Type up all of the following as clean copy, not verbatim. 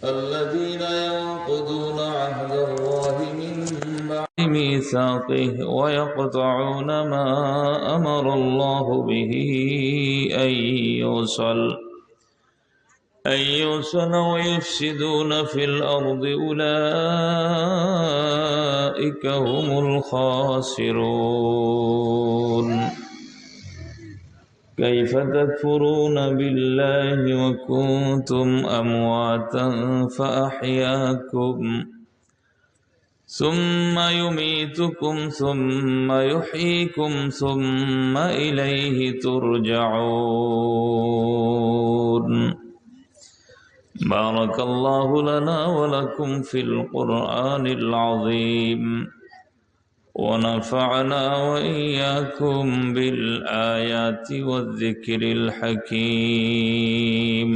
الذين ينقضون عهد الله من بعد ميثاقه ويقطعون ما أمر الله به أن يوصل ويفسدون في الأرض أولئك هم الخاسرون كيف تكفرون بالله وكنتم أمواتا فأحياكم ثم يميتكم ثم يحييكم ثم إليه ترجعون بارك الله لنا ولكم في القرآن العظيم ونفعنا وإياكم بالآيات والذكر الحكيم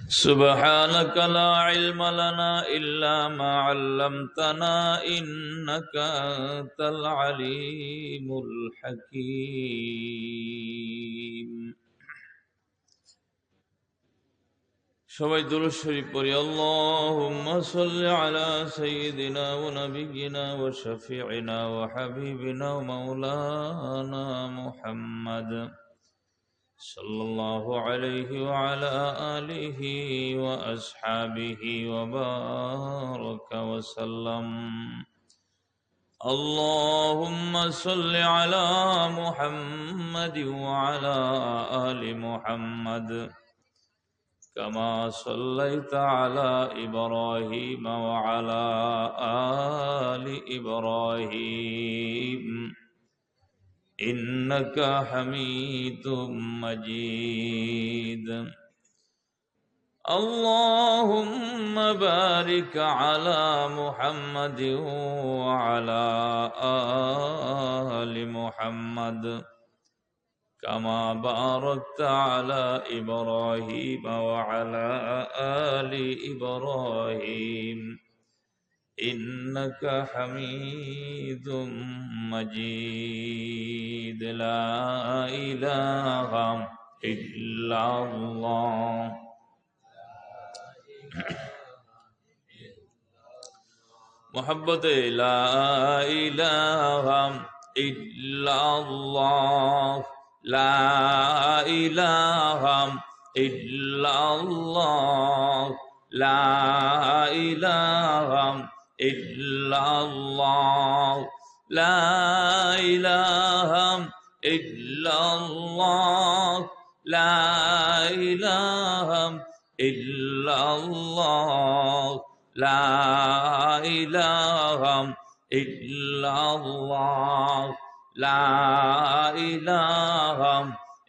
سبحانك لا علم لنا إلا ما علمتنا إنك أنت العليم الحكيم সবাই দুরূদ শরীফ পড়ি আল্লাহুম্মা সাল্লি আলা সাইয়্যিদিনা ওয়া নাবিয়্যিনা ওয়া শাফিঈনা ওয়া হাবিবিনা ওয়া মাওলানা মুহাম্মদ সাল্লাল্লাহু আলাইহি ওয়া আলা আলিহি ওয়া আসহাবিহি ওয়া বারাকা ওয়া সাল্লাম আল্লাহুম্মা সাল্লি আলা মুহাম্মাদ ওয়া আলা আলি মুহাম্মাদ كما صليت على إبراهيم وعلى آل إبراهيم إنك حميد مجيد اللهم بارك على محمد وعلى آل محمد كما باركت على إبراهيم وعلى آل إبراهيم إنك حميد مجيد لا إله إلا الله محبت لا إله إلا الله لا إله إلا الله لا إله إلا الله لا إله إلا الله لا إله إلا الله لا إله إلا الله لا إله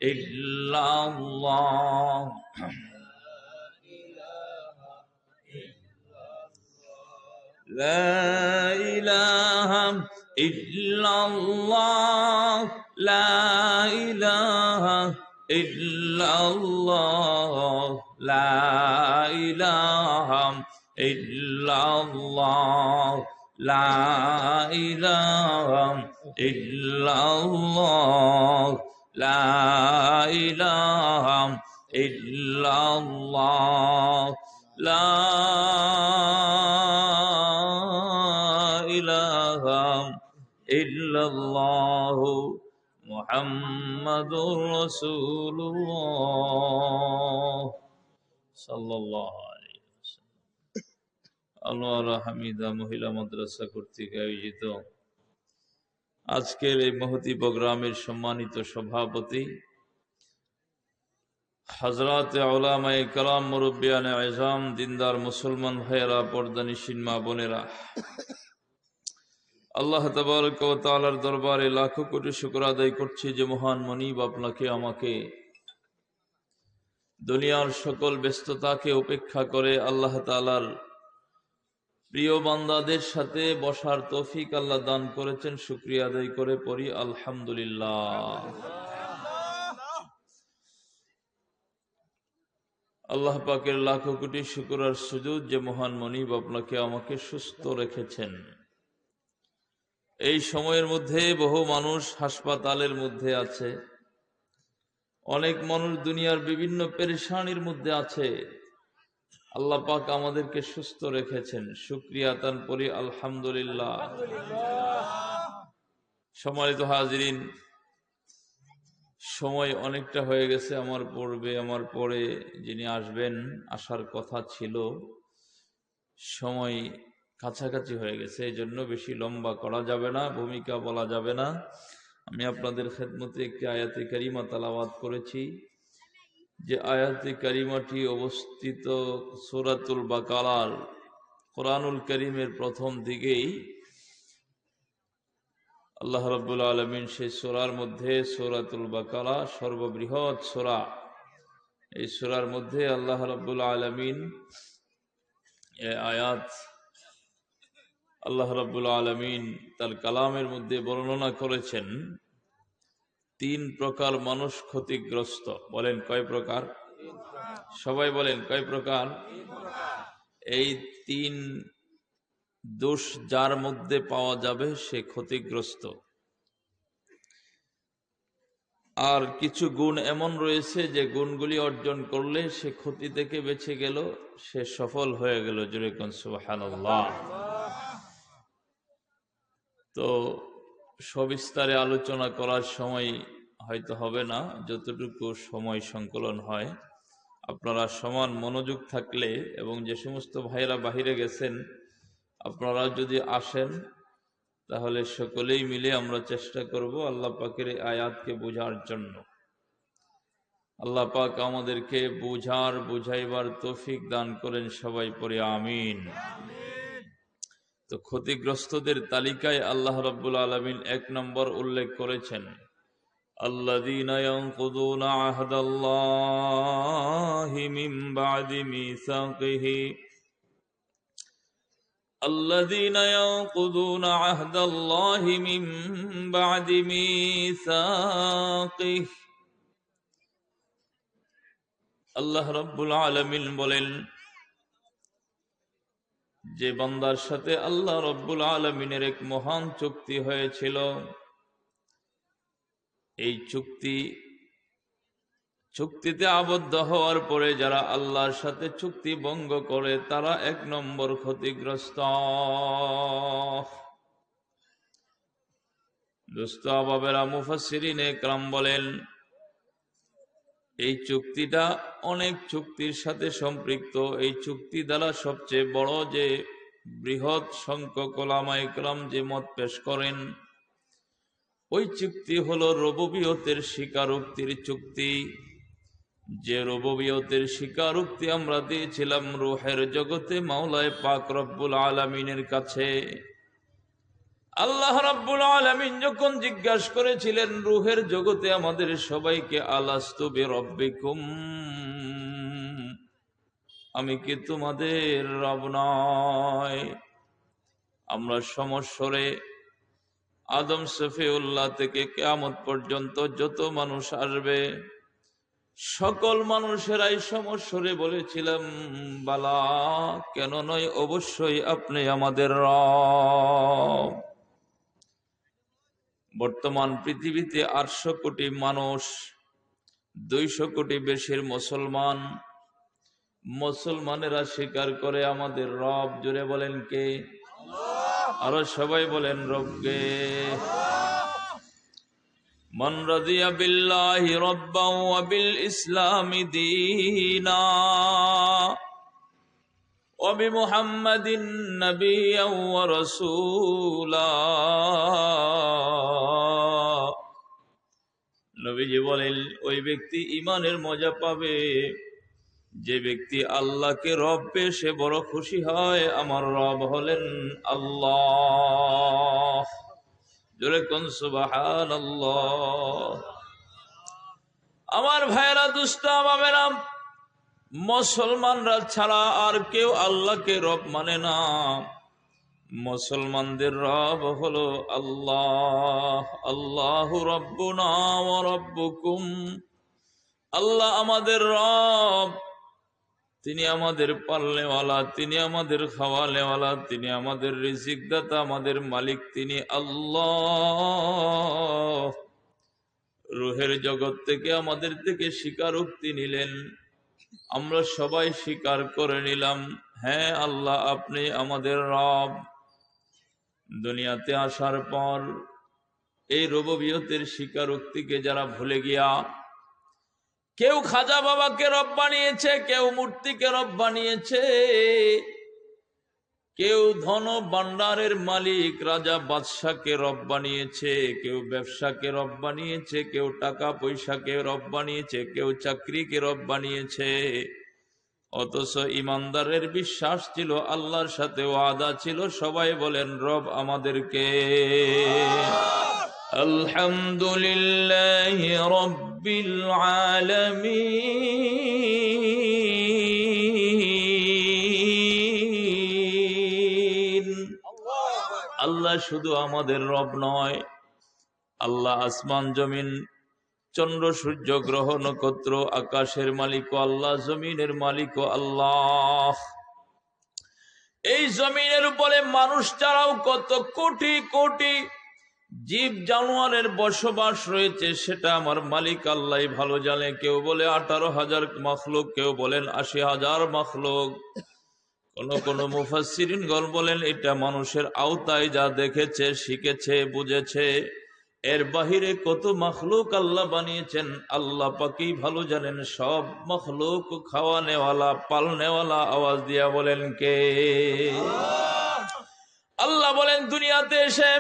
إلا الله لا إله إلا الله لا إله إلا الله لا إله إلا الله لا إله إلا الله لا إله إلا الله لا إله إلا الله محمد رسول الله صلى الله عليه وسلم আনোয়ারা হামিদা মহিলা মাদ্রাসা কর্তৃক আয়োজিত আজকের এই মহতি প্রোগ্রামের সম্মানিত সভাপতি হযরত উলামায়ে কেরাম মুরব্বিয়ানে আযম দিনদার মুসলমান ভাইয়েরা পর্দানিশীন মা বোনেরা আল্লাহ তাবারক ওয়া তাআলার দরবারে লাখো কোটি শুকর আদায় করছি যে মহান মনিব আপনাকে আমাকে দুনিয়ার সকল ব্যস্ততাকে উপেক্ষা করে আল্লাহ তাআলার প্রিয় বান্দাদের সাথে বসার তৌফিক আল্লাহ দান করেছেন। শুকরিয়া আদায় করে পড়ি আলহামদুলিল্লাহ। আল্লাহ পাকের লাখো কোটি শুকর আর সুজুদ যে মহান মনিব আপনাকে আমাকে সুস্থ রেখেছেন। এই সময়ের মধ্যে বহু মানুষ হাসপাতালের মধ্যে আছে, অনেক মানুষ দুনিয়ার বিভিন্ন পেরেশানির মধ্যে আছে। আল্লাহ পাক আমাদেরকে সুস্থ রেখেছেন, শুকরিয়া তান পড়ি আলহামদুলিল্লাহ। সম্মানিত হাজিরিন, সময় অনেকটা হয়ে গেছে। আমার পরে যিনি আসবেন, আসার কথা ছিল, সময় কাছাকাছি হয়ে গেছে, এই জন্য বেশি লম্বা করা যাবে না, ভূমিকা বলা যাবে না। আমি আপনাদের খেদমতে একটি আয়াতে কারিমা তালাওয়াত করেছি, যে আয়াতে কারিমাটি অবস্থিত সূরাতুল বাকারার কোরআনুল কারীমের প্রথম দিকেই। আল্লাহ রাব্বুল আলামিন সেই সূরার মধ্যে, সূরাতুল বাকারা সর্ববৃহৎ সূরা, এই সূরার মধ্যে আল্লাহ রাব্বুল আলামিন এই আয়াত আল্লাহ রাব্বুল আলামিন তার কালামের মধ্যে বর্ণনা করেছেন 3 প্রকার মানুষ ক্ষতিগ্রস্ত। বলেন কয় প্রকার? সবাই বলেন কয় প্রকার? এই 3 দোষ যার মধ্যে পাওয়া যাবে সে ক্ষতিগ্রস্ত। আর কিছু গুণ এমন রয়েছে যে গুণগুলি অর্জন করলে সে ক্ষতি থেকে বেঁচে গেল, সে সফল হয়ে গেল। জোরে কোন সুবহানাল্লাহ। তো সবিস্তারে আলোচনা করার সময় হয়তো হবে না, যতটুকু সময় সংকলন হয় আপনারা সমান মনোযোগ থাকলে, এবং যে সমস্ত ভাইরা বাহিরে গেছেন আপনারা যদি আসেন তাহলে সকলেই মিলে আমরা চেষ্টা করব আল্লাহ পাকের এই আয়াতকে বোঝার জন্য। আল্লাহ পাক আমাদেরকে বুঝাইবার তৌফিক দান করেন, সবাই পড়ে আমিন। তো ক্ষতিগ্রস্তদের তালিকায় আল্লাহ রাব্বুল আলামিন 1 নম্বর উল্লেখ করেছেন, আল্লাযীনা ইয়ানকুযুনা আহদাল্লাহি মিন বা'দি মিসাকিহি। الذين ينقضون عهد الله من بعد ميثاقه। আল্লাহ রাব্বুল আলামিন বলেন, যে বান্দার সাথে আল্লাহ রাব্বুল আলামিনের এক মহান চুক্তি হয়েছিল, এই চুক্তিতে আবদ্ধ হওয়ার পরে যারা আল্লাহর সাথে চুক্তি ভঙ্গ করে তারা 1 নম্বর ক্ষতিগ্রস্ত। দোস্ত আবাবেরা, মুফাসসিরিনে কেরাম বলেন, এই চুক্তিটা অনেক চুক্তির সাথে সম্পৃক্ত। এই চুক্তি দ্বারা সবচেয়ে বড় যে বৃহৎ সংখ্যক উলামায়ে কেরাম যে মত পেশ করেন, ওই চুক্তি হলো রুবুবিয়তের স্বীকারোক্তির চুক্তি। যে রুবুবিয়তের স্বীকারোক্তি আমরা দিয়েছিলাম রূহের জগতে মাওলায়ে পাক রব্বুল আলামিনের কাছে। আল্লাহ রাব্বুল আলামিন যখন জিজ্ঞাসা করেছিলেন রূহের জগতে আমাদের সবাইকে, আলাস্তু বিরাব্বিকুম, আমি কি তোমাদের রব নয়? আমরা সমস্বরে আদম সফিউল্লাহ থেকে কিয়ামত পর্যন্ত যত মানুষ আসবে সকল মানুষেরাই সমস্বরে বলেছিলাম, বালা, কেন নয়, অবশ্যই আপনি আমাদের রব। বর্তমান পৃথিবীতে 800 কোটি মানুষ, 200 কোটি বেশির মুসলমানেরা স্বীকার করে আমাদের রব। জোরে বলেন কে? আরো সবাই বলেন রবকে। মান রাদিয়া বিল্লাহি রাব্বান ওয়া বিল ইসলামি দীনা ওয়া বিমুহাম্মাদিন নাবিয়্যান ওয়া রাসূলা। নবীজি বলেন, ওই ব্যক্তি ঈমানের মজা পাবে যে ব্যক্তি আল্লাহকে রব পেয়ে সে বড় খুশি হয়। আমার রব হলেন আল্লাহ। জোরে কোন সুবহানাল্লাহ। আমার ভাইরা, দুস্তা বাবেরা, মুসলমানরা ছাড়া আর কেউ আল্লাহকে রব মানে না। মুসলমানদের রব হলো আল্লাহ। আল্লাহু রাব্বুনা ওয়া রাব্বুকুম। আল্লাহ আমাদের রব, তিনি আমাদের পালনেওয়ালা, তিনি আমাদের খাওয়ানেওয়ালা, তিনি আমাদের রিজিক দাতা, আমাদের মালিক তিনি আল্লাহ। রূহের জগৎ থেকে আমাদের থেকে স্বীকারোক্তি নিলেন, আমরা সবাই স্বীকার করে নিলাম, হ্যাঁ আল্লাহ আপনি আমাদের রব। দুনিয়াতে আসার পর এই রুবুবিয়তের স্বীকারোক্তিকে যারা ভুলে গিয়া কেউ খাজা বাবাকে রব বানিয়েছে, কেউ মূর্তিকে রব বানিয়েছে, কেউ ধন ভান্ডারের মালিক রাজা বাদশাকে রব বানিয়েছে, কেউ ব্যবসাকে রব বানিয়েছে, কেউ টাকা পয়সাকে রব বানিয়েছে, কেউ চাকরিকে রব বানিয়েছে। অথচ ইমানদারের বিশ্বাস ছিল, আল্লাহর সাথে ওয়াদা ছিল। সবাই বলেন রব আমাদেরকে। আলহামদুলিল্লাহি রাব্বিল আলামিন। আল্লাহ শুধু আমাদের রব নয়, আল্লাহ আসমান জমিন, চন্দ্র সূর্য গ্রহ নক্ষত্র আকাশের মালিক আল্লাহ, জমিনের মালিক আল্লাহ। এই জমিনের উপরে মানুষ ছাড়াও কত কোটি কোটি জীব জানোয়ারের বসবাস রয়েছে, সেটা আমার মালিক আল্লাহ ভালো জানে। কেউ বলে 18,000 মখলুক, কেউ বলেন 80,000 মখলুক, কোন মুফাসসিরিনগণ বলেন এটা মানুষের আওতায় যা দেখেছে, শিখেছে, বুঝেছে। এর বাহিরে কত মখলুক আল্লাহ বানিয়েছেন আল্লাহ পাকই ভালো জানেন। সব মখলুক খাওয়ানেওয়ালা, পালনেওয়ালা। আওয়াজ দিয়া বলেন কে? আল্লাহ বলেন দুনিয়াতে এসে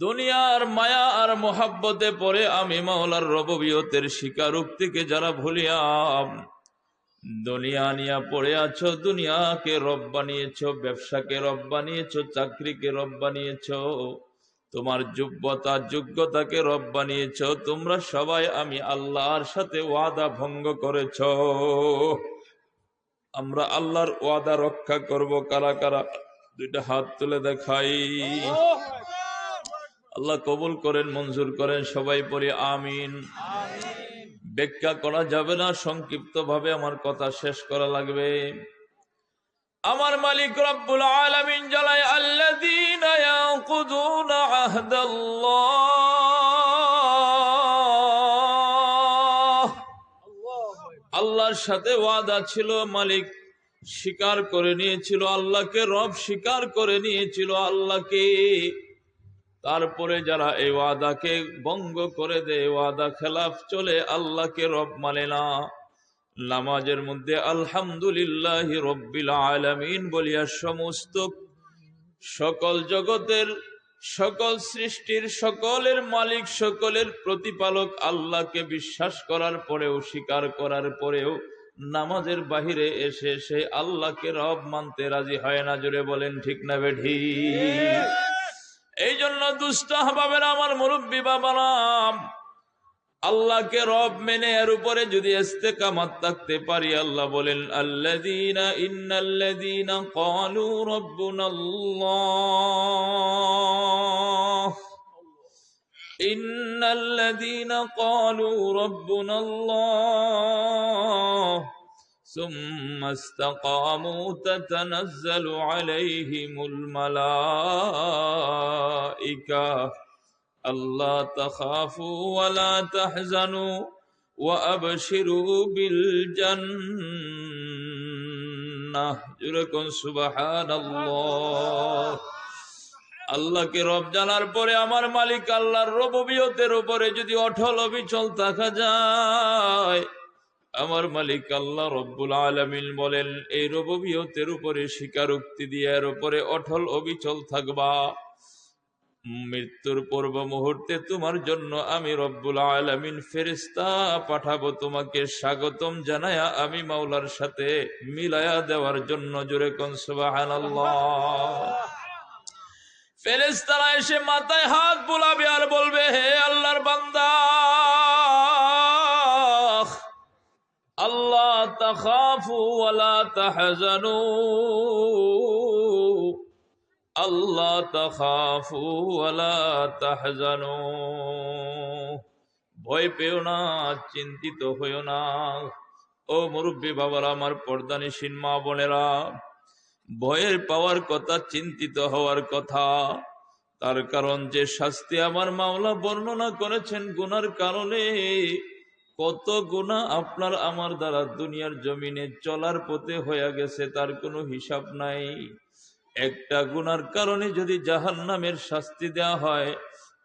দুনিয়ার মায়া আর মোহাব্বতে পড়ে আমি মাওলার রুবুবিয়তের স্বীকারোক্তিকে যারা ভুলিয়া দুনিয়া নিয়া পড়ে আছো, দুনিয়াকে রব বানিয়েছো, ব্যবসাকে রব বানিয়েছো, চাকরিকে রব বানিয়েছো, তোমার যোগ্যতাকে রব বানিয়েছো। তোমরা সবাই আমি আল্লাহর সাথে ওয়াদা ভঙ্গ করেছো। আমরা আল্লাহর ওয়াদা রক্ষা করব কারা কারা? দুইটা হাত তুলে দেখাই। আল্লাহ কবুল করেন, মঞ্জুর করেন। সবাই পড়ি আমিন। ব্যাখ্যা করা যাবে না, সংক্ষিপ্ত ভাবে আমার কথা শেষ করা লাগবে। আমার মালিক রব্বুল আলামিন জানায়, আল্লাযীনা ইয়াকুযুনা আহদাল্লাহ। আল্লাহর সাথে ওয়াদা ছিল, মালিক স্বীকার করে নিয়েছিল, আল্লাহকে রব স্বীকার করে নিয়েছিল আল্লাহকে। তারপরে যারা এই ওয়াদাকে ভঙ্গ করে দেয়, ওয়াদা খেলাফ চলে, আল্লাহকে রব মানে না, নামাজের মধ্যে আলহামদুলিল্লাহি রাব্বিল আলামিন বলিয়া সমস্ত সকল জগতের, সকল সৃষ্টির, সকলের মালিক, সকলের প্রতিপালক আল্লাহকে বিশ্বাস করার পরেও, স্বীকার করার পরেও নামাজের বাহিরে এসে সে আল্লাহকে রব মানতে রাজি হয় না। জোরে বলেন ঠিক না বেঠিক? এই জন্য দুষ্ট আহবাবের আমার মুরব্বী বাবারা, আল্লাহকে রব মেনে এর উপরে যদি ইস্তেকামত থাকতে পারি, আল্লাহ বলেন ইন্নাল্লাযীনা ক্বালু রাব্বুনাল্লাহ, ইন্নাল্লাযীনা ক্বালু রাব্বুনাল্লাহ ثم استقاموا تتنزل عليهم الملائكة ألا تخافوا ولا تحزنوا وأبشروا بالجنة يقول سبحان الله। আল্লাহকে রব জানার পরে আমার মালিক আল্লাহর রুবুবিয়তের উপরে যদি অটল অবিচল থাকা যায়, আমার মালিক আল্লাহ রব্বুল আলামিন বলেন এই রুবুবিয়তের উপরে স্বীকারোক্তি দিয়ে এর উপরে অটল অবিচল থাকবা, মৃত্যুর পূর্ব মুহূর্তে তোমার জন্য আমি রব্বুল আলামিন ফেরেশতা পাঠাবো তোমাকে স্বাগতম জানায়া, আমি মাওলার সাথে মিলায়া দেওয়ার জন্য। জোরে কোন সুবহানাল্লাহ। ফেরেশতারা এসে মাথায় হাত বুলাবে আর বলবে, হে আল্লাহর বান্দা, আল্লাহ তাখাফু ওয়ালা তাহজানু, আল্লাহ তাখাফু ওয়ালা তাহজানু, ভয় পেও না, চিন্তিত হইও না। ও মুরব্বী বাবারা, আমার পর্দানিসীন মা বোনেরা, ভয়ের পাওয়ার কথা, চিন্তিত হওয়ার কথা। তার কারণ যে শাস্তি আমার মাওলা বর্ণনা করেছেন গুনার কারণে, কত গুনাহ আপনার আমার দ্বারা দুনিয়ার জমিনে চলার পথে হয়ে গেছে, তার কোনো হিসাব নাই। একটা গুনার কারণে যদি জাহান্নামের শাস্তি দেওয়া হয়,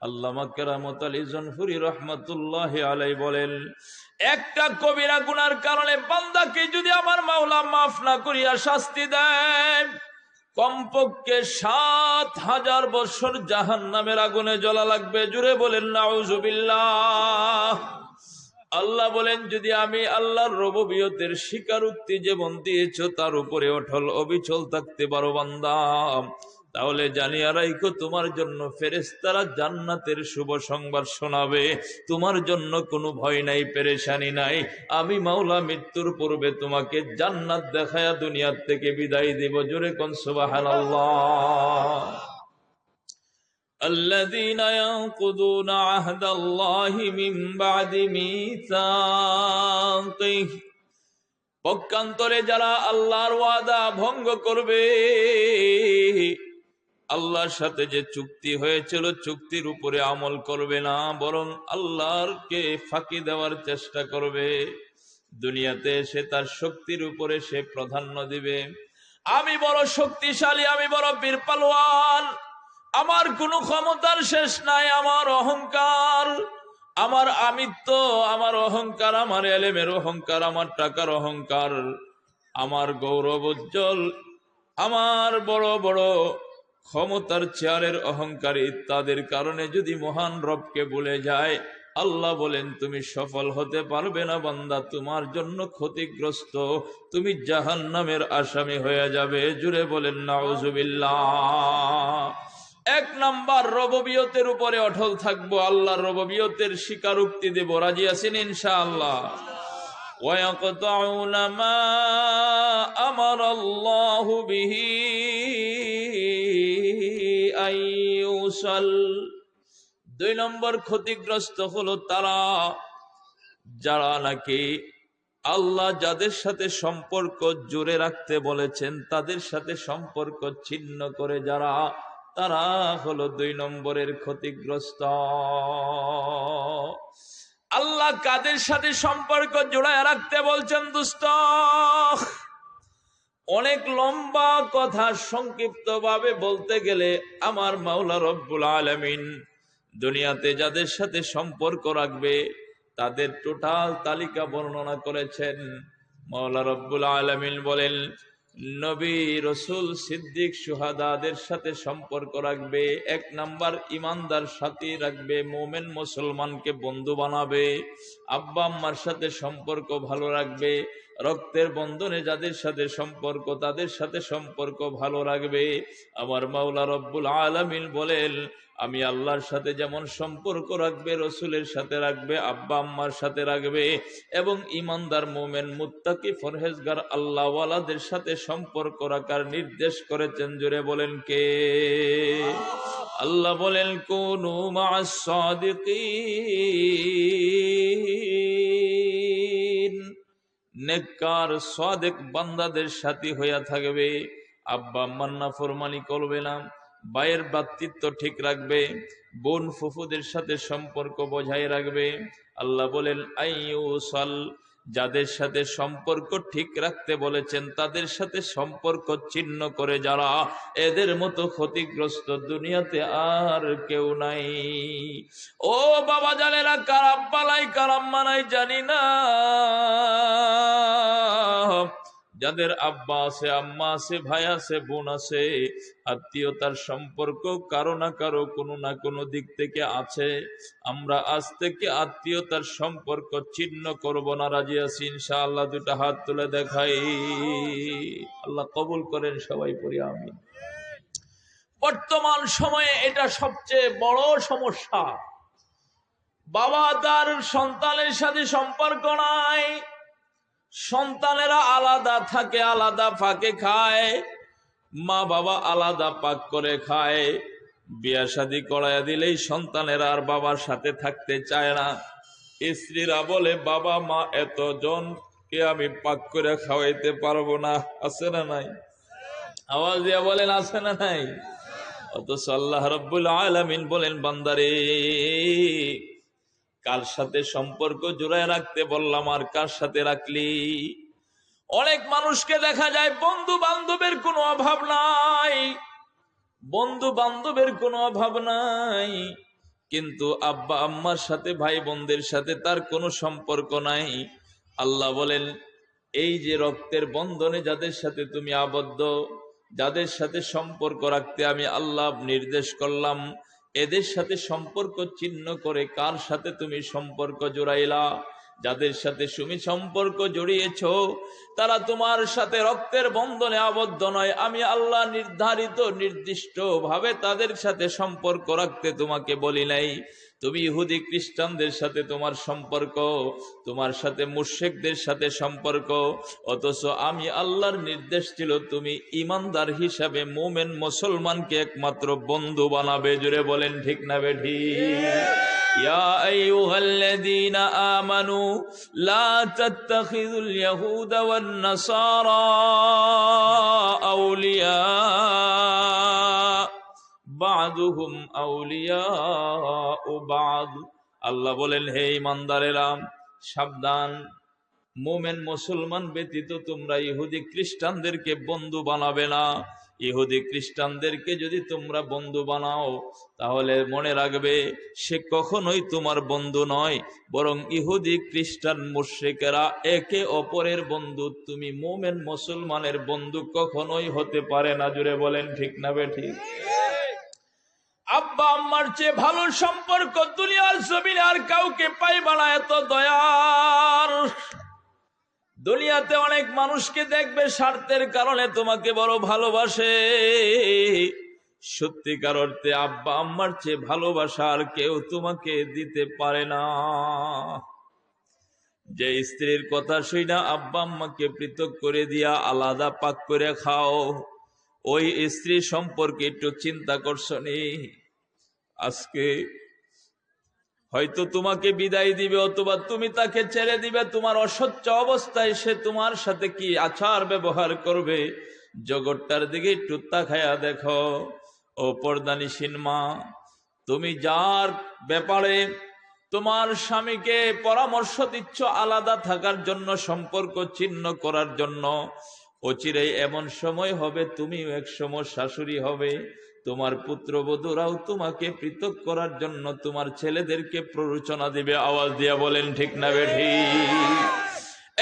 আল্লামা কেরামত আলী জনফুরি রহমতুল্লাহ আলাই বলেন, একটা কবিরা গুনার কারণে বান্দাকে যদি আমার মাওলা মাফ না করিয়া শাস্তি দেয়, কমপক্ষে ৭,০০০ বছর জাহান্নামের আগুনে জ্বলা লাগবে। জুড়ে বলেন নাউজুবিল্লাহ। আল্লাহ বলেন, যদি আমি আল্লাহর রুবুবিয়তের স্বীকারোক্তি জীবন দিয়েছ তার উপরে অটল অবিচল থাকতে পারো বান্দা, তাহলে জানিয়া রাখো তোমার জন্য ফেরেশতারা জান্নাতের শুভ সংবাদ শোনাবে। তোমার জন্য কোনো ভয় নাই, পেরেশানি নাই। আমি মাওলা মৃত্যুর পূর্বে তোমাকে জান্নাত দেখায়া দুনিয়ার থেকে বিদায় দিব। জোরে কোন সুবহানাল্লাহ। الذين ينقضون عهد الله من بعد ميثاقه, পক্ষান্তরে যারা আল্লাহর ওয়াদা ভঙ্গ করবে, আল্লাহর সাথে যে চুক্তি হয়েছিল চুক্তির উপরে আমল করবে না, বরং আল্লাহরকে ফাঁকি দেওয়ার চেষ্টা করবে। দুনিয়াতে সে তার শক্তির উপরে সে প্রাধান্য দিবে। আমি বড় শক্তিশালী, আমি বড় বীর পালোয়ান, আমার কোনো ক্ষমতার শেষ নাই। আমার অহংকার, আমার আমিত্ব, আমার অহংকার, আমার এলেমের অহংকার, আমার টাকার অহংকার, আমার গৌরব উজ্জ্বল, আমার বড় বড় ক্ষমতার চেয়ারের অহংকার ইত্যাদির কারণে যদি মহান রবকে ভুলে যায়, আল্লাহ বলেন তুমি সফল হতে পারবে না বান্দা, তোমার জন্য ক্ষতিগ্রস্ত, তুমি জাহান্নামের আসামি হয়ে যাবে। জুড়ে বলেন নাউজুবিল্লাহ। ১ নাম্বার, রুবুবিয়তের উপরে অটল থাকবো, আল্লাহর রুবুবিয়তের স্বীকারোক্তি দেব। রাজি আছেন ইনশাআল্লাহ? ওয়ায়াকতাউনা মা আমারাল্লাহু বিহি আইয়ুসাল। ২ নম্বর ক্ষতিগ্রস্ত হলো তারা যারা নাকি আল্লাহ যাদের সাথে সম্পর্ক জুড়ে রাখতে বলেছেন তাদের সাথে সম্পর্ক ছিন্ন করে যারা, তারা হলো ২ নম্বরের ক্ষতিগ্রস্ত। আল্লাহ কাদের সাথে সম্পর্ক জোড়ায় রাখতে বলছেন দোস্ত? অনেক লম্বা কথা, সংক্ষিপ্ত ভাবে বলতে গেলে আমার মাওলা রব্বুল আলামিন দুনিয়াতে যাদের সাথে সম্পর্ক রাখবে তাদের টোটাল তালিকা বর্ণনা করেছেন। মাওলা রব্বুল আলামিন বলেন, নবী, রসুল, সিদ্দিক, শুহাদাদের সাথে সম্পর্ক রাখবে। ১ নাম্বার ইমানদার সাথী রাখবে, মোমেন মুসলমানকে বন্ধু বানাবে। আব্বা আম্মার সাথে সম্পর্ক ভালো রাখবে। রক্তের বন্ধনে যাদের সাথে সম্পর্ক তাদের সাথে সম্পর্ক ভালো রাখবে। আমার মাওলা রব্বুল আলামিন বলেন, আমি আল্লাহর সাথে যেমন সম্পর্ক রাখবে, রসুলের সাথে রাখবে, আব্বা আম্মার সাথে রাখবে, এবং ইমানদার মোমেন মুত্তাকি ফরহেজগার আল্লাহওয়ালাদের সাথে সম্পর্ক রাখার নির্দেশ করেছেন। জোরে বলেন কে? আল্লাহ বলেন, কুনু মা'আস সাদিকিন, নেককার সাদেক বান্দাদের সাথী হইয়া থাকবে। আব্বা আম্মার নাফরমানি করবে না, ভাইয়ের ভ্রাতৃত্ব ঠিক রাখবে, বোন ফুফুদের সাথে সম্পর্ক বজায় রাখবে। আল্লাহ বলেন আইয়ুসাল, যাদের সাথে সম্পর্ক ঠিক রাখতে বলেছেন তাদের সাথে সম্পর্ক ছিন্ন করে যারা, এদের মতো ক্ষতিগ্রস্ত দুনিয়াতে আর কেউ নাই। ও বাবা জানেরা, কার আব্বা নাই কার আম্মা নাই জানি না, যাদের আব্বা আছে, আম্মা আছে, ভাই আছে, বোন আছে, আত্মীয়তার সম্পর্ক কারো না কারো কোনো না কোনো দিক থেকে আছে, আমরা আজ থেকে আত্মীয়তার সম্পর্ক ছিন্ন করব না। রাজি আছি ইনশাআল্লাহ? 2টা হাত তুলে দেখাই। আল্লাহ কবুল করেন, সবাই পড়ি আমিন। বর্তমান সময়ে এটা সবচেয়ে বড় সমস্যা। বাবা তার সন্তানের সাথে সম্পর্ক নাই, সন্তানেরা আলাদা থাকে, আলাদা ফাঁকে খায়, মা বাবা আলাদা পাক করে খায়। বিয়া শাদী করাইয়া দিলেই সন্তানেরা আর বাবার সাথে থাকতে চায় না। স্ত্রীরা বলে, বাবা মা এতজনকে আমি পাক করে খাওয়াইতে পারবো না। আছে না নাই? আওয়াজ দিয়া বলেন, আছে না নাই? অথচ আল্লাহ রাব্বুল আলামিন বলেন, বান্দারে কার সাথে সম্পর্ক জোড়ায় রাখতে বললাম আর কার সাথে রাখলি? অনেক মানুষকে দেখা যায় বন্ধু বান্ধবের কোনো অভাব নাই, বন্ধু বান্ধবের কোনো অভাব নাই, কিন্তু আব্বা আম্মার সাথে ভাই বোনদের সাথে তার কোনো সম্পর্ক নাই। আল্লাহ বলেন, এই যে রক্তের বন্ধনে যাদের সাথে তুমি আবদ্ধ, যাদের সাথে সম্পর্ক রাখতে আমি আল্লাহ নির্দেশ করলাম, এদের সাথে সম্পর্ক ছিন্ন করে কার সাথে তুমি সম্পর্ক জোড়াইলা? যাদের সাথে তুমি সম্পর্ক জড়িয়েছ তারা তোমার সাথে রক্তের বন্ধনে আবদ্ধ নয়। আমি আল্লাহ নির্ধারিত নির্দিষ্ট ভাবে তাদের সাথে সম্পর্ক রাখতে তোমাকে বলি নাই। তুমি ইহুদি খ্রিস্টানদের সাথে তোমার সম্পর্ক, তোমার সাথে মুশরিকদের সাথে সম্পর্ক, অথচ আমি আল্লাহর নির্দেশ ছিল তুমি ইমানদার হিসাবে মুমিন মুসলমানকে একমাত্র বন্ধু বানাবে। জুড়ে বলেন ঠিক না বেঠিক? يا أيها الذين آمنوا لا تتخذوا اليهود والنصارى أولياء بعضهم أولياء بعض। আল্লাহ বলেন, হে ঈমানদারেরা, সাবধান, মুমিন মুসলমান ব্যতীত তোমরা ইহুদি খ্রিস্টানদেরকে বন্ধু বানাবে না। ইহুদি খ্রিস্টানদেরকে যদি তোমরা বন্ধু বানাও তাহলে মনে রাখবে সে কখনোই তোমার বন্ধু নয়, বরং ইহুদি খ্রিস্টান মুশরিকেরা একে অপরের বন্ধু। তুমি মুমিন মুসলমানের বন্ধু কখনোই হতে পারে না। জুড়ে বলেন ঠিক না বেঠিক? আব্বা আম্মার চেয়ে ভালো সম্পর্ক দুনিয়ার জমিনে আর কাউকে পাইবা না। এত দয়ার দুনিয়াতে অনেক মানুষকে দেখবে স্বার্থের কারণে তোমাকে বড় ভালোবাসে, সত্যিকার অর্থে আব্বা আম্মার চেয়ে ভালোবাসা আর কেউ তোমাকে দিতে পারে না। যে স্ত্রীর কথা শুনা আব্বা আম্মাকে পৃথক করে দিয়া আলাদা পাক করে খাও, ওই স্ত্রী সম্পর্কে একটু চিন্তা করছনি? আজকে হয়তো তোমাকে বিদায় দিবে অথবা তুমি তাকে ছেড়ে দিবে। তোমার অসচ্ছ অবস্থায় সে তোমার সাথে কি আচার ব্যবহার করবে, জগৎটার দিকে একটু তাকায়া দেখো। ও পর্দানিসীন মা, তুমি যার ব্যাপারে তোমার স্বামীকে পরামর্শ দিচ্ছ আলাদা থাকার জন্য, সম্পর্ক ছিন্ন করার জন্য, অচিরেই এমন সময় হবে তুমিও এক সময় শাশুড়ি হবে। তোমার পুত্রবধূরাও তোমাকে পৃথক করার জন্য তোমার ছেলেদেরকে প্ররোচনা দিবে। আওয়াজ দিয়া বলেন ঠিক না বেঠিক?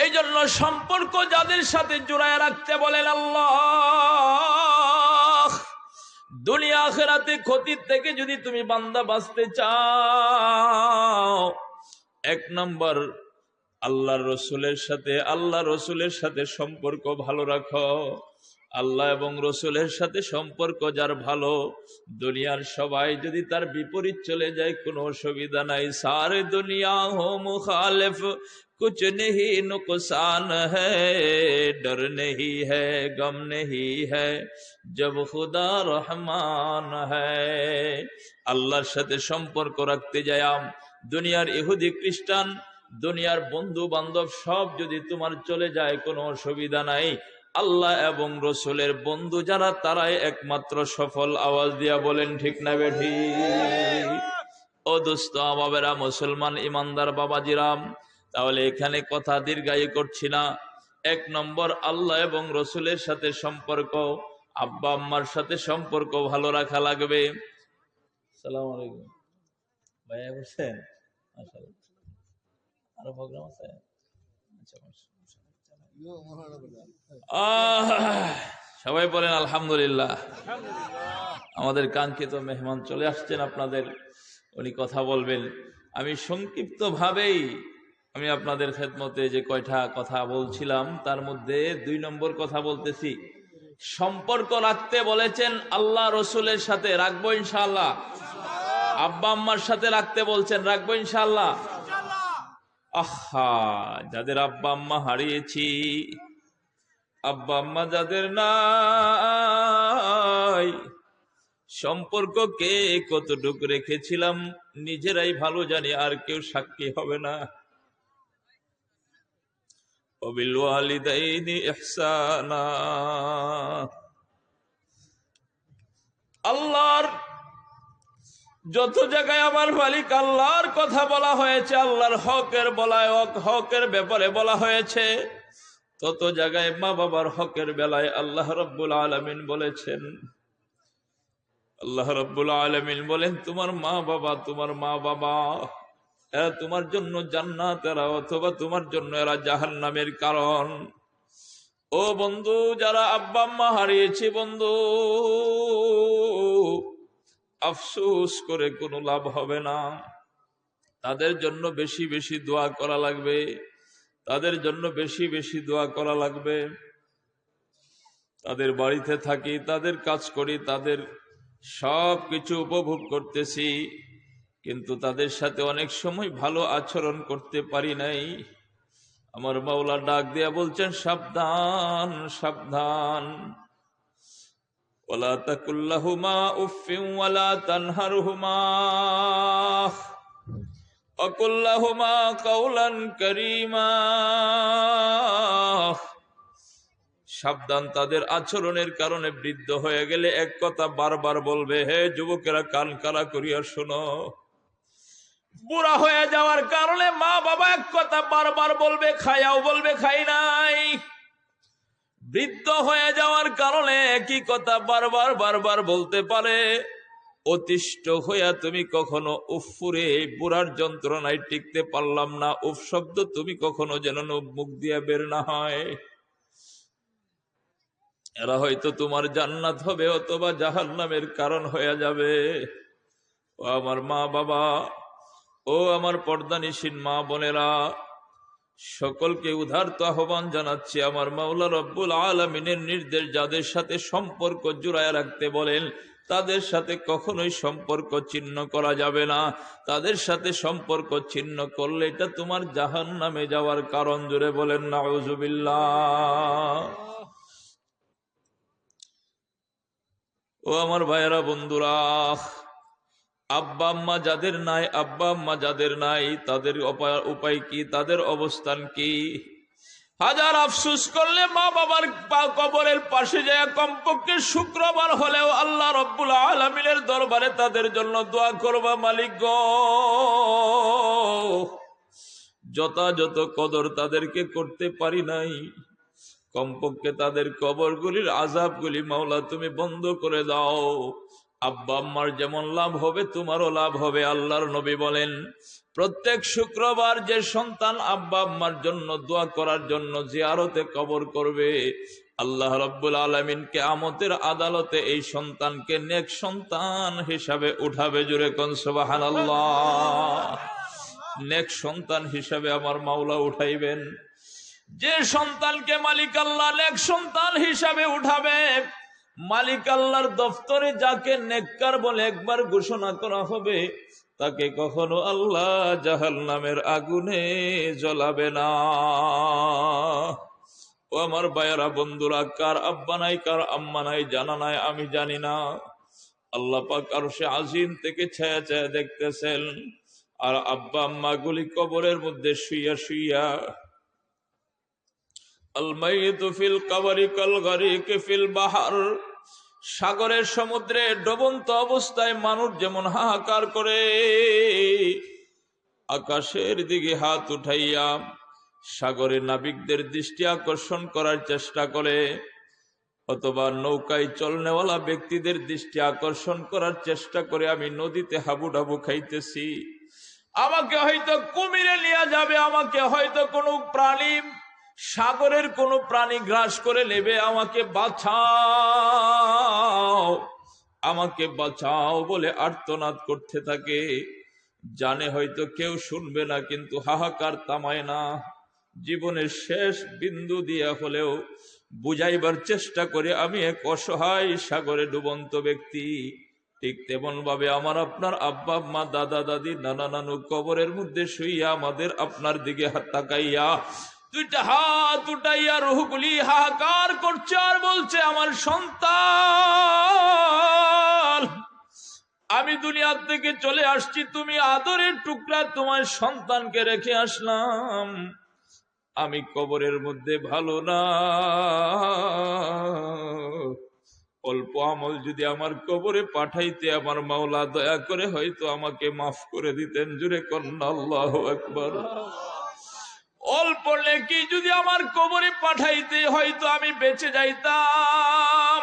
এই জন্য সম্পর্ক যাদের সাথে জোড়ায় রাখতে বলেন আল্লাহ। দুনিয়া আখিরাতে ক্ষতির থেকে যদি তুমি বান্দা বাঁচতে চাও, এক নম্বর আল্লাহ রসুলের সাথে সম্পর্ক ভালো রাখো। আল্লাহ এবং রসুলের সাথে সম্পর্ক যার ভালো, দুনিয়ার সবাই যদি তার বিপরীত চলে যায় কোনো অসুবিধা নাই। সারে দুনিয়া হো মুখালিফ कुछ नहीं नुकसान है, डर नहीं है गम नहीं है, जब खुदा रहमान है। আল্লাহর সাথে সম্পর্ক রাখতে যায়াম দুনিয়ার ইহুদি খ্রিস্টান, দুনিয়ার বন্ধু বান্ধব সব যদি তোমার চলে যায় কোনো অসুবিধা নাই। আল্লাহ এবং রসুলের বন্ধু যারা তারাই একমাত্র সফল। আওয়াজ দিয়া বলেন ঠিক না বেঠিক? ও দোস্ত বাবারা, মুসলমান ইমানদার বাবাজিরাম, তাহলে এখানে কথা দীর্ঘায়ু করছি না। এক নম্বর আল্লাহ এবং রসুলের সাথে সম্পর্ক, আব্বা আম্মার সাথে সম্পর্ক ভালো রাখা লাগবে। আসসালামু আলাইকুম ভাইয়া, বলছেন আরো প্রোগ্রাম আছে? সবাই বলেন আলহামদুলিল্লাহ। আমাদের কাঙ্ক্ষিত মেহমান চলে আসছেন আপনাদের, উনি কথা বলবেন। আমি সংক্ষিপ্ত ভাবেই আমি আপনাদের খেদমতে যে কয়টা কথা বলছিলাম তার মধ্যে 2 নম্বর কথা বলতেছি। সম্পর্ক রাখতে বলেছেন আল্লাহ রসুলের সাথে, রাখবো ইনশাআল্লাহ। আব্বা আম্মার সাথে রাখতে বলছেন, রাখবো ইনশাআল্লাহ। আহা, যাদের আব্বা আম্মা হারিয়েছি, আব্বা আম্মা যাদের নাই, সম্পর্ক কে কতটুকু রেখেছিলাম নিজেরাই ভালো জানি, আর কেউ সাক্ষী হবে না। ওয়াবিল ওয়ালিদাইনি ইহসানা, আল্লাহর যত জায়গায় আমার মালিক আল্লাহর কথা বলা হয়েছে, আল্লাহর হকের ব্যাপারে বলা হয়েছে, তত জায়গায় মা বাবার হকের বেলায় আল্লাহ রাব্বুল আলামিন বলেছেন, আল্লাহ রাব্বুল আলামিন বলেন, তোমার মা বাবা এরা তোমার জন্য জান্নাতের অথবা তোমার জন্য এরা জাহান্নামের কারণ। ও বন্ধু, যারা আব্বা আম্মা হারিয়েছে, বন্ধু আফসোস করে কোনো লাভ হবে না। তাদের জন্য বেশি বেশি দোয়া করা লাগবে, তাদের জন্য বেশি বেশি দোয়া করা লাগবে। তাদের বাড়িতে থাকি, তাদের কাজ করি, তাদের সব কিছু উপভোগ করতেছি, কিন্তু তাদের সাথে অনেক সময় ভালো আচরণ করতে পারি নাই। আমার মাওলা ডাক দিয়া বলছেন, সাবধান সাবধান। ওয়ালা তাকুল্লাহুমা উফফিন ওয়ালা তানহারহুমা ওয়াকুল্লাহুমা কাওলান কারীমা। সাবধান, তাদের আচরণের কারণে বৃদ্ধ হয়ে গেলে এক কথা বারবার বলবে। হে যুবকেরা, কান কারা করিয়া শোনো, বুড়া হয়ে যাওয়ার কারণে মা বাবা এক কথা বারবার বলবে, খাইয়াও বলবে খাই নাই। বৃদ্ধ হয়ে যাওয়ার কারণে একই কথা বারবার বারবার বলতে পারে। অতিষ্ঠ হইয়া তুমি কখনো উফুরে, বুড়ার যন্ত্রণায় টিকতে পারলাম না, উফ শব্দ তুমি কখনো যেন মুখ দিয়ে বের না হয়। এরা হয়তো তোমার জান্নাত হবে অথবা জাহান্নামের কারণ হয়ে যাবে। ও আমার মা বাবা, ও আমার পর্দানিসীন মা বোনেরা, সকলকে উদারত আহ্বান জানাচ্ছি, আমার মাওলা রব্বুল আলামিনের নির্দেশ, যাদের সাথে সম্পর্ক জুড়ায় রাখতে বলেন তাদের সাথে কখনোই সম্পর্ক ছিন্ন করা যাবে না। তাদের সাথে সম্পর্ক ছিন্ন করলে এটা তোমার জাহান্নামে যাওয়ার কারণ। জুড়ে বলেন নাউজুবিল্লাহ। ও আমার ভাইয়েরা, বন্ধুরা, আব্বা আম্মা যাদের নাই তাদের উপায় কি, তাদের অবস্থান কি? হাজার আফসোস করলে মা বাবার কবরের পাশে যায় কমপক্ষে শুক্রবার হলেও আল্লাহ রব্বুল আলামিনের দরবারে তাদের জন্য দোয়া করবা। মালিক গো, যথাযথ কদর তাদেরকে করতে পারি নাই, কমপক্ষে তাদের কবরগুলির আযাবগুলি মাওলা তুমি বন্ধ করে দাও। আব্বা আম্মার যেমন লাভ হবে তোমারও লাভ হবে। আল্লাহর নবী বলেন, প্রত্যেক শুক্রবার যে সন্তান আব্বা আম্মার জন্য দোয়া করার জন্য জিয়ারতে কবর করবে, আল্লাহ রাব্বুল আলামিন কিয়ামতের আদালতে এই সন্তানকে নেক সন্তান হিসাবে উঠাবে। জোরে কোন সুবহানাল্লাহ। নেক সন্তান হিসাবে আমার মাওলা উঠাইবেন। যে সন্তানকে মালিক আল্লাহ নেক সন্তান হিসাবে উঠাবে, মালিক আল্লাহর দফতরে যাকে নেককার বলে একবার ঘোষণা করা হবে, তাকে কখনো আল্লাহ জাহান্নামের আগুনে জ্বলাবে না। ও আমার ভাইয়েরা, বন্ধুরা, কার আব্বা নাই কার আম্মা নাই জানা নাই, আমি জানি না। আল্লাহ পাক আরশে আজিম থেকে ছায়া ছায়া দেখতেছেন, আর আব্বা আম্মা গুলি কবরের মধ্যে শুইয়া শুইয়া, আল মাইয়িতু ফিল কবরি কাল গরিকি ফিল বাহর, সাগরের সমুদ্রে ডুবন্ত অবস্থায় মানুষ যেমন হাহাকার করে, আকাশের দিকে হাত উঠাইয়া সাগরের নাবিকদের দৃষ্টি আকর্ষণ করার চেষ্টা করে, অথবা নৌকায় চলনেওয়ালা ব্যক্তিদের দৃষ্টি আকর্ষণ করার চেষ্টা করে, আমি নদীতে হাবুডাবু খাইতেছি, আমাকে হয়তো কুমিরে নিয়ে যাবে, আমাকে হয়তো কোনো প্রাণী, সাগরের কোনো প্রাণী গ্রাস করে নেবে, আমাকে বাঁচাও, আমাকে বাঁচাও বলে আর্তনাদ করতে থাকে। জানে হয়তো কেউ শুনবে না, কিন্তু হাহাকার থামায় না। জীবনের শেষ বিন্দু দিয়া হলেও বুঝাইবার চেষ্টা করে, আমি এক অসহায় সাগরে ডুবন্ত ব্যক্তি। ঠিক তেমন ভাবে আমার আপনার আব্বা আম্মা, দাদা দাদি, নানা নানু কবরের মধ্যে শুইয়া আমাদের আপনার দিকে হাত তাকাইয়া দুইটা হাত উঠাইয়া রুহগুলি হাহাকার করছে আর বলছে, আমার সন্তান, আমি দুনিয়া থেকে চলে আসছি, তুমি আদরের টুকরা তোমার সন্তানকে রেখে আসলাম, আমি কবরের মধ্যে ভালো না, অল্প আমল যদি আমার কবরে পাঠাইতে আমার মাওলা দয়া করে হয়তো আমাকে মাফ করে দিতেন। জুড়ে কন্যা আল্লাহু আকবার। অল্প নেকি যদি আমার কবরে পাঠাইতে হয়তো আমি বেঁচে যাইতাম।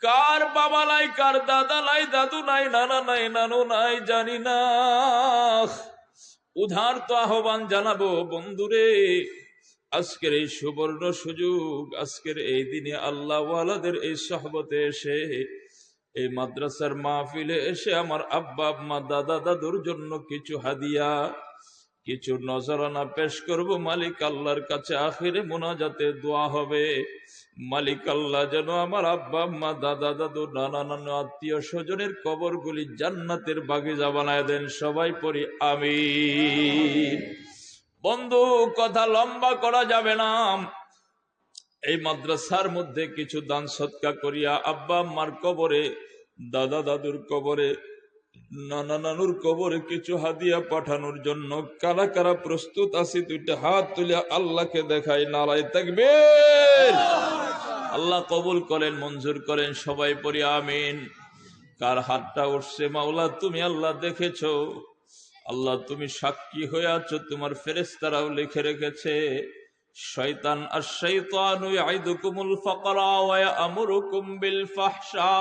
কার বাবা নাই, কার দাদা নাই, দাদু নাই, নানা নাই, নানু নাই, জানি না। উধার তো আহ্বান জানাবো, বন্ধুরে আজকের এই সুবর্ণ সুযোগ, আজকের এই দিনে আল্লাহ ওয়ালাদের এই সহবতে এসে, এই মাদ্রাসার মাহফিলে এসে আমার আব্বা আম্মা দাদা দাদুর জন্য কিছু হাদিয়া, কিছু নজরানা পেশ করব। মালিক আল্লাহর কাছে আখিরে মুনাজাতে দোয়া হবে, মালিক আল্লাহ যেন আমার আব্বা আম্মা দাদা দাদু নানা নানা আত্মীয় স্বজনের কবরগুলি জান্নাতের বাগিচা বানায় দেন। সবাই পড়ি আমিন। বন্ধু, কথা লম্বা করা যাবে না। এই মাদ্রাসার মধ্যে কিছু দান সৎকা করিয়া আব্বা আম্মার কবরে, দাদা দাদুর কবরে, নানা নানুর কবরে কিছু হাদিয়া পাঠানোর জন্য কারা কারা প্রস্তুত আছি? দুইটা হাত তুলে আল্লাহকে দেখাই, নারায়ে তাকবীর। আল্লাহ কবুল করেন, মঞ্জুর করেন। সবাই পড়ি আমিন। কার হাতটা উঠছে মাওলা তুমি আল্লাহ দেখেছো, আল্লাহ তুমি সাক্ষী হয়ে আছো, তোমার ফেরেশতারাও লিখে রেখেছে। শয়তান আশ-শাইতানু ইয়াইদুকুমুল ফাকরা ওয়া ইয়া'মুরুকুম বিল ফাহশা।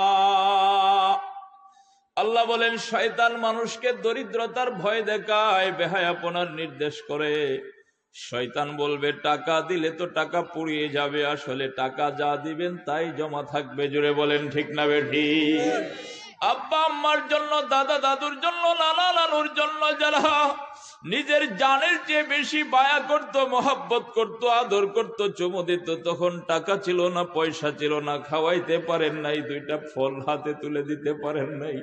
আল্লাহ বলেন শয়তান মানুষকে দরিদ্রতার ভয় দেখায়, বেহায়াপনার নির্দেশ করে। শয়তান বলবে টাকা দিলে তো টাকা পুড়িয়ে যাবে, আসলে টাকা যা দিবেন তাই জমা থাকবে। জুড়ে বলেন ঠিক না বেঠিক? আব্বা আম্মার জন্য, দাদা দাদুর জন্য, নানা নানুর জন্য যারা নিজের জানের চেয়ে বেশি মায়া করত, মহব্বত করত, আদর করত, চুমু দিত, তখন টাকা ছিল না, পয়সা ছিল না, খাওয়াইতে পারেন নাই, দুইটা ফল হাতে তুলে দিতে পারেন নাই,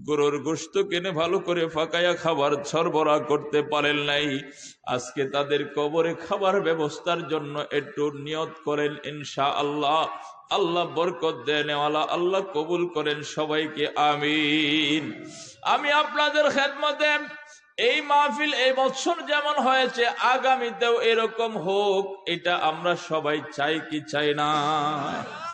গরুর গোশত কিনে ভালো করে ফাঁকায়া খাবার সরবরাহ করতে পারেন নাই। আজকে তাদের কবরে খাবার ব্যবস্থার জন্য একটু নিয়ত করেন ইনশাআল্লাহ। আল্লাহ বরকত দেন ওয়ালা, আল্লাহ কবুল করেন সবাইকে আমিন। আমি আপনাদের খেদমতে এই মাহফিল এই বছর যেমন হয়েছে আগামীতেও এরকম হোক, এটা আমরা সবাই চাই কি চাই না?